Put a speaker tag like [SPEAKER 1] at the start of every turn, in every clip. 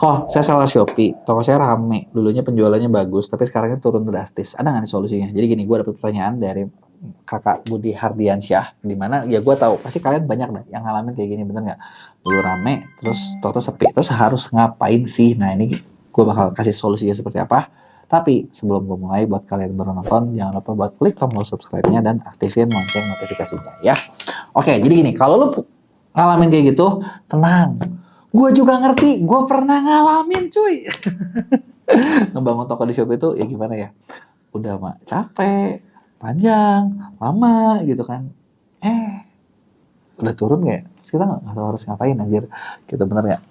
[SPEAKER 1] Kok saya salah Shopee, toko saya rame, dulunya penjualannya bagus, tapi sekarangnya turun drastis. Ada nggak nih solusinya? Jadi gini, gue dapet pertanyaan dari kakak Budi Hardiansyah, di mana ya gue tahu pasti kalian banyak deh yang ngalamin kayak gini, bener nggak? Dulu rame, terus toto sepi, terus harus ngapain sih? Nah ini gue bakal kasih solusinya seperti apa. Tapi sebelum gue mulai, buat kalian baru nonton, jangan lupa buat klik tombol subscribe-nya dan aktifin lonceng notifikasinya ya. Oke, jadi gini, kalau lu ngalamin kayak gitu, tenang. Gue juga ngerti, gue pernah ngalamin cuy. Ngebangun toko di Shopee itu ya gimana ya, udah mah capek, panjang, lama gitu kan. Udah turun gak ya? Terus kita gak tahu harus ngapain anjir. Gitu, bener gak?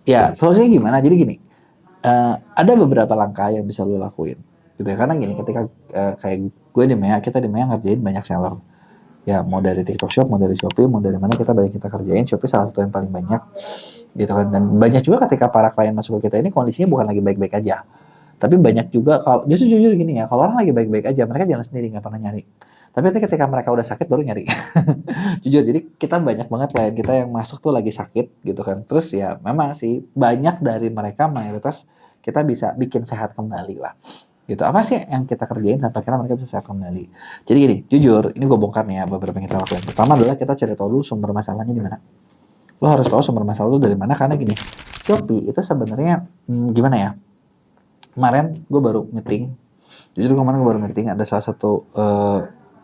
[SPEAKER 1] Ya solusinya gimana? Jadi gini, ada beberapa langkah yang bisa lo lakuin. Gitu ya. Karena gini, ketika kayak gue di Mea, kita di Mea ngerjain banyak seller. Ya mau dari TikTok Shop, mau dari Shopee, mau dari mana kita banyak kita kerjain. Shopee salah satu yang paling banyak gitu kan. Dan banyak juga ketika para klien masuk ke kita ini kondisinya bukan lagi baik-baik aja, tapi banyak juga kalau justru jujur gini ya, kalau orang lagi baik-baik aja mereka jalan sendiri nggak pernah nyari, tapi nanti ketika mereka udah sakit baru nyari. Jujur, jadi kita banyak banget klien kita yang masuk tuh lagi sakit gitu kan, terus ya memang sih banyak dari mereka mayoritas kita bisa bikin sehat kembali lah gitu. Apa sih yang kita kerjain sampai akhirnya mereka bisa sehat kembali? Jadi gini, jujur ini gue bongkar nih ya beberapa yang kita lakukan. Pertama adalah kita cari tahu dulu sumber masalahnya di mana. Lo harus tahu sumber masalah lo dari mana, karena gini, Shopee itu sebenarnya gimana ya, kemarin gue baru meeting, jujur kemarin gue baru meeting, ada salah satu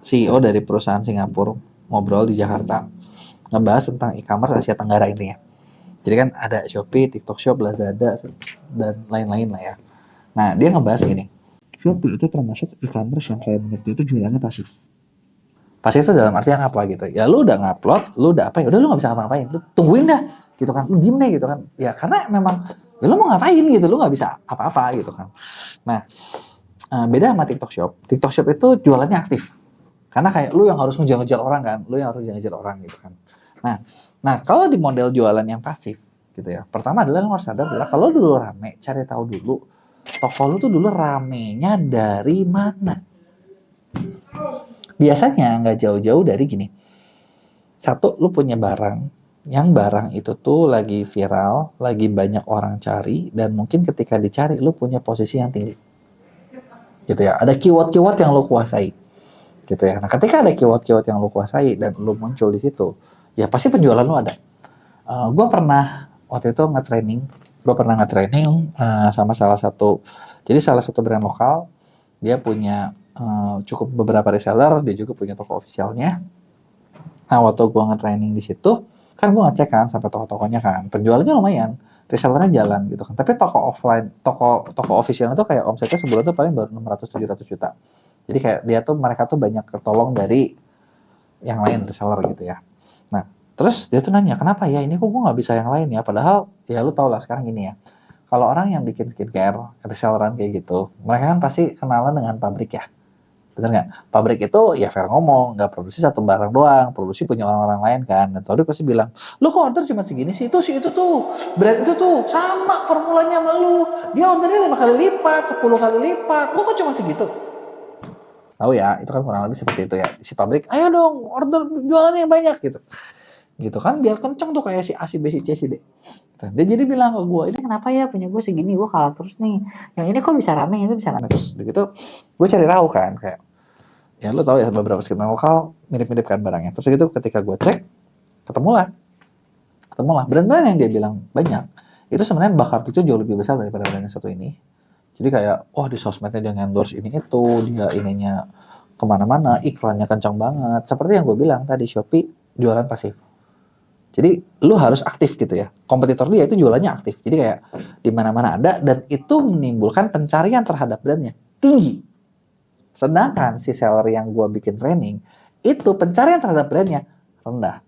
[SPEAKER 1] CEO dari perusahaan Singapura ngobrol di Jakarta, ngebahas tentang e-commerce Asia Tenggara intinya. Jadi kan ada Shopee, TikTok Shop, Lazada, dan lain-lain lah ya. Nah dia ngebahas gini, Shopee itu termasuk e-commerce yang kayak menurut dia itu jualannya pasif. Pasif itu dalam artian apa gitu? Ya lu udah ngupload, lu udah apa ya? Udah lu nggak bisa ngapa-ngapain, lu tungguin dah gitu kan, lu diem deh gitu kan. Ya karena memang ya lu mau ngapain gitu, lu nggak bisa apa-apa gitu kan. Nah beda sama TikTok Shop. TikTok Shop itu jualannya aktif. Karena kayak lu yang harus ngejar-ngejar orang kan, lu yang harus ngejar orang gitu kan. Nah kalau di model jualan yang pasif gitu ya, pertama adalah lu harus sadar adalah kalau dulu rame, cari tahu dulu toko lu tuh dulu ramenya dari mana. Biasanya nggak jauh-jauh dari gini. Satu, lu punya barang, yang barang itu tuh lagi viral, lagi banyak orang cari, dan mungkin ketika dicari lu punya posisi yang tinggi. Gitu ya. Ada keyword-keyword yang lu kuasai. Gitu ya. Nah, ketika ada keyword-keyword yang lu kuasai dan lu muncul di situ, ya pasti penjualan lu ada. Gue pernah waktu itu nge-training, sama salah satu, jadi salah satu brand lokal, dia punya cukup beberapa reseller, dia juga punya toko officialnya. Nah waktu gue nge-training di situ, kan gue ngecek kan sampai toko-tokonya kan, penjualannya lumayan, resellernya jalan gitu kan. Tapi toko offline, toko officialnya tuh kayak omsetnya sebulan tuh paling baru 600-700 juta. Jadi kayak mereka tuh banyak ketolong dari yang lain reseller gitu ya. Nah terus dia tuh nanya, kenapa ya ini kok gue nggak bisa yang lain ya? Padahal ya lu tau lah sekarang gini ya, kalau orang yang bikin skincare, reselleran kayak gitu, mereka kan pasti kenalan dengan pabrik ya. Bener nggak? Pabrik itu ya fair ngomong, nggak produksi satu barang doang, produksi punya orang-orang lain kan. Dan pabrik pasti bilang, lu kok order cuma segini sih? Itu sih itu tuh, brand itu tuh sama formulanya sama lu. Dia ordernya 5 kali lipat, 10 kali lipat. Lu kok cuma segitu? Tahu ya, itu kan kurang lebih seperti itu ya. Si pabrik, ayo dong order jualannya yang banyak gitu. Gitu kan, biar kenceng tuh kayak si A, si B, si C, si D. Dia jadi bilang ke gue, ini kenapa ya punya gue segini, gue kalah terus nih. Yang ini kok bisa rame, itu bisa rame. Terus begitu, gue cari tahu kan, kayak ya lo tau ya beberapa skincare lokal mirip-mirip kan barangnya. Terus gitu ketika gue cek, ketemulah brand-brand yang dia bilang banyak itu sebenarnya bakar itu jauh lebih besar daripada brand yang satu ini. Jadi kayak di sosmednya dia endorse ini itu, dia ininya kemana-mana, iklannya kencang banget. Seperti yang gue bilang tadi, Shopee jualan pasif. Jadi lu harus aktif gitu ya. Kompetitor dia itu jualannya aktif. Jadi kayak di mana-mana ada, dan itu menimbulkan pencarian terhadap brandnya tinggi. Sedangkan si seller yang gue bikin training, itu pencarian terhadap brandnya rendah.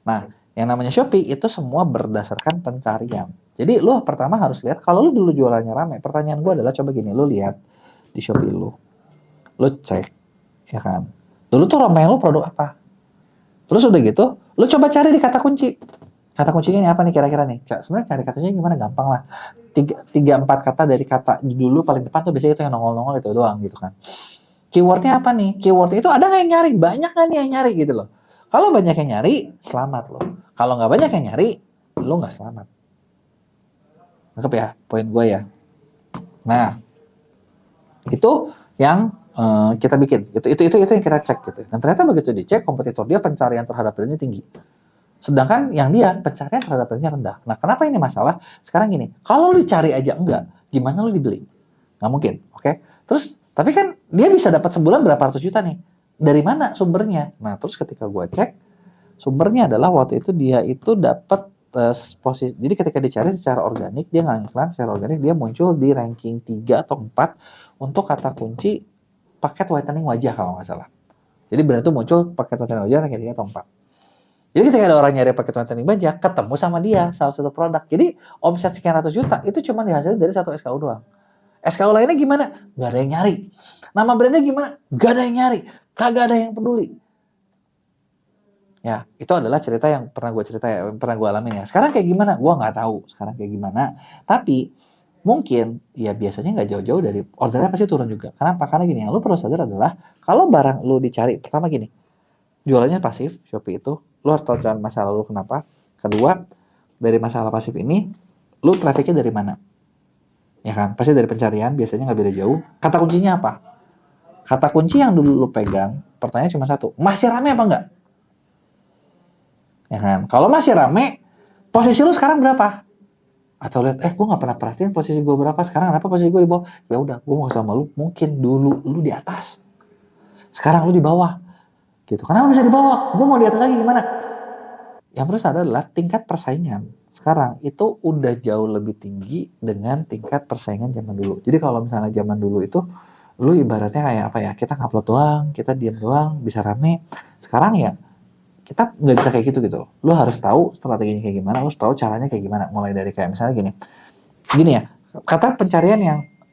[SPEAKER 1] Nah, yang namanya Shopee itu semua berdasarkan pencarian. Jadi lu pertama harus lihat, kalau lu dulu jualannya ramai, pertanyaan gue adalah coba gini, lu lihat di Shopee lu cek, ya kan, dulu tuh ramai lu produk apa? Terus udah gitu, lu coba cari di kata kunci. Kata kuncinya ini apa nih kira-kira nih? Sebenarnya cari kata kuncinya gimana? Gampang lah. 3-4 kata dari kata dulu paling depan tuh biasanya itu yang nongol-nongol itu doang gitu kan. Keywordnya apa nih? Keywordnya itu ada nggak yang nyari? Banyak nggak nih yang nyari gitu loh. Kalau banyak yang nyari, selamat loh. Kalau nggak banyak yang nyari, lo nggak selamat. Nangkep ya poin gue ya. Nah, itu yang kita bikin. Itu yang kita cek gitu. Dan ternyata begitu dicek, kompetitor dia pencarian terhadap brandnya tinggi. Sedangkan yang dia pencarian terhadap brandnya rendah. Nah, kenapa ini masalah? Sekarang gini, kalau lu cari aja enggak, gimana lu dibeli? Nggak mungkin, oke? Terus, tapi kan dia bisa dapat sebulan berapa ratus juta nih. Dari mana sumbernya? Nah, terus ketika gue cek, sumbernya adalah waktu itu dia itu dapat posisi. Jadi ketika dicari secara organik, dia nggak iklan, secara organik dia muncul di ranking 3 atau 4 untuk kata kunci paket whitening wajah kalau nggak salah. Jadi benar itu muncul paket whitening wajah ranking 3 atau 4. Jadi ketika ada orang nyari paket whitening wajah, ketemu sama dia salah satu produk. Jadi omset sekian ratus juta itu cuma dihasilkan dari satu SKU doang. SKU lainnya gimana? Gak ada yang nyari. Nama brandnya gimana? Gak ada yang nyari. Kagak ada yang peduli. Ya, itu adalah cerita yang pernah gue alamin ya. Sekarang kayak gimana? Gue nggak tahu sekarang kayak gimana. Tapi mungkin ya biasanya nggak jauh-jauh dari ordernya pasti turun juga. Kenapa? Karena gini, yang lu perlu sadar adalah kalau barang lu dicari, pertama gini, jualannya pasif, Shopee itu, lu harus tahu jangan masa lalu kenapa. Kedua, dari masalah pasif ini, lu trafficnya dari mana? Ya kan, pasti dari pencarian, biasanya nggak beda jauh. Kata kuncinya apa? Kata kunci yang dulu lu pegang, pertanyaan cuma satu, masih rame apa enggak? Ya kan, kalau masih rame, posisi lu sekarang berapa? Atau lihat, gue nggak pernah perhatiin posisi gue berapa, sekarang kenapa posisi gue di bawah? Ya udah, gue mau sama lu, mungkin dulu lu di atas, sekarang lu di bawah, gitu. Kenapa bisa di bawah? Gue mau di atas lagi gimana? Yang perlu sadar adalah tingkat persaingan sekarang itu udah jauh lebih tinggi dengan tingkat persaingan zaman dulu. Jadi kalau misalnya zaman dulu itu lu ibaratnya kayak apa ya, kita ngupload doang, kita diam doang, bisa rame. Sekarang ya kita nggak bisa kayak gitu loh. Lu harus tahu strateginya kayak gimana, lu harus tahu caranya kayak gimana. Mulai dari kayak misalnya gini ya, kata pencarian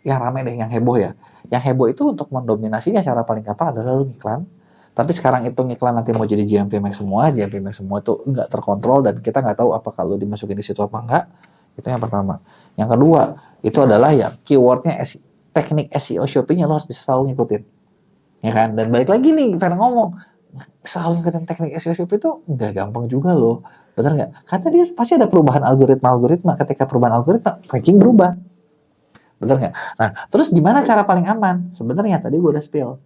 [SPEAKER 1] yang rame deh, yang heboh ya. Yang heboh itu untuk mendominasinya cara paling gampang adalah lu iklan. Tapi sekarang itu iklan nanti mau jadi GMP Max semua itu nggak terkontrol dan kita nggak tahu apa kalau dimasukin di situ apa enggak. Itu yang pertama. Yang kedua, itu adalah ya keywordnya teknik SEO Shopee-nya lo harus bisa selalu ngikutin. Ya kan? Dan balik lagi nih, Fer ngomong, selalu ngikutin teknik SEO Shopee itu nggak gampang juga loh. Bener nggak? Karena dia pasti ada perubahan algoritma. Ketika perubahan algoritma, ranking berubah. Bener nggak? Nah, terus gimana cara paling aman? Sebenarnya tadi gue udah spill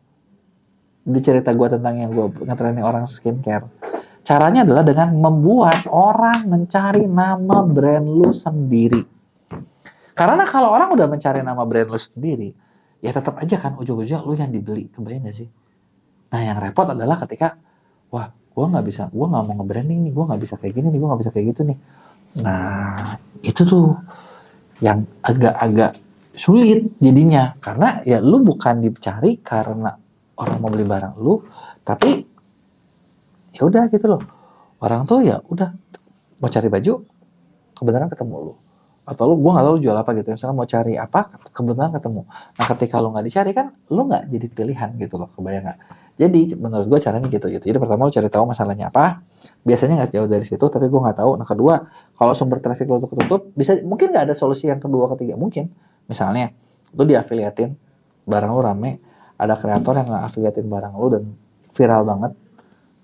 [SPEAKER 1] di cerita gue tentang yang gue nge-training orang skincare. Caranya adalah dengan membuat orang mencari nama brand lu sendiri. Karena kalau orang udah mencari nama brand lu sendiri, ya tetap aja kan ujung-ujungnya lu yang dibeli. Kebayang gak sih? Nah yang repot adalah ketika, wah gue nggak mau nge-branding nih, gue nggak bisa kayak gini nih, gue nggak bisa kayak gitu nih. Nah itu tuh yang agak-agak sulit jadinya. Karena ya lu bukan dicari karena orang mau beli barang lu, tapi ya udah gitu loh. Orang tuh ya udah mau cari baju, kebenaran ketemu lu. Atau lu, gue nggak tahu lu jual apa gitu. Misalnya mau cari apa, kebenaran ketemu. Nah ketika lu nggak dicari kan, lu nggak jadi pilihan gitu loh, kebayang nggak? Jadi menurut gue caranya gitu. Jadi pertama lu cari tahu masalahnya apa. Biasanya nggak jauh dari situ, tapi gue nggak tahu. Nah kedua, kalau sumber traffic lu tuh ketutup, mungkin nggak ada solusi yang kedua, ketiga. Mungkin, misalnya, lu diafiliatin, barang lu rame, ada kreator yang nge-afiliatin barang lu dan viral banget,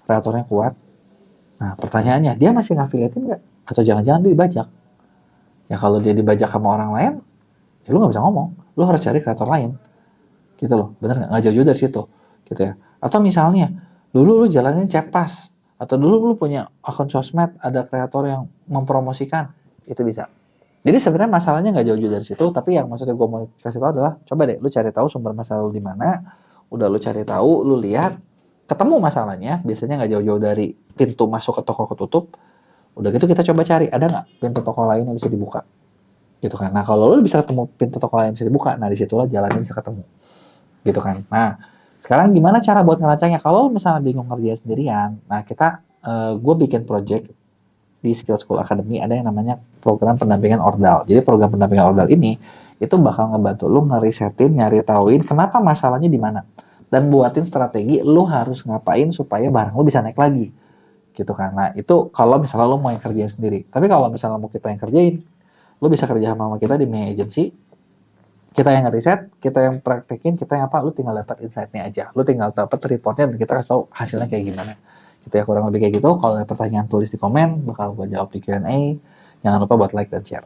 [SPEAKER 1] kreatornya kuat. Nah pertanyaannya, dia masih nge-afiliatin nggak? Atau jangan-jangan dia dibajak? Ya kalau dia dibajak sama orang lain, ya lu nggak bisa ngomong. Lu harus cari kreator lain. Gitu loh, bener nggak? Nggak jauh-jauh dari situ. Gitu ya. Atau misalnya, dulu lu jalanin Cepas. Atau dulu lu punya akun sosmed, ada kreator yang mempromosikan. Itu bisa. Jadi sebenarnya masalahnya nggak jauh-jauh dari situ, tapi yang maksudnya gue mau kasih tahu adalah, coba deh lu cari tahu sumber masalah lu di mana, udah lu cari tahu, lu lihat, ketemu masalahnya, biasanya nggak jauh-jauh dari pintu masuk ke toko ketutup, udah gitu kita coba cari, ada nggak pintu toko lain yang bisa dibuka, gitu kan. Nah kalau lu bisa ketemu pintu toko lain yang bisa dibuka, nah disitulah jalannya bisa ketemu, gitu kan. Nah sekarang gimana cara buat ngelacaknya? Kalau misalnya bingung ngerjain sendirian, nah gue bikin project di Skill School Academy ada yang namanya program pendampingan ordal. Jadi program pendampingan ordal ini itu bakal ngebantu lu ngerisetin, nyari tauin kenapa masalahnya di mana. Dan buatin strategi lu harus ngapain supaya barang lu bisa naik lagi. Gitu kan. Nah, itu kalau misalnya lu mau yang kerjain sendiri. Tapi kalau misalnya mau kita yang kerjain, lu bisa kerja sama kita di My Agency. Kita yang ngeriset, kita yang praktekin, kita yang apa, lu tinggal dapat insight-nya aja. Lu tinggal dapat reportnya dan kita kasih tahu hasilnya kayak gimana. Gitu ya, kurang lebih kayak gitu. Kalau ada pertanyaan tulis di komen, bakal gue jawab di Q&A. Jangan lupa buat like dan share.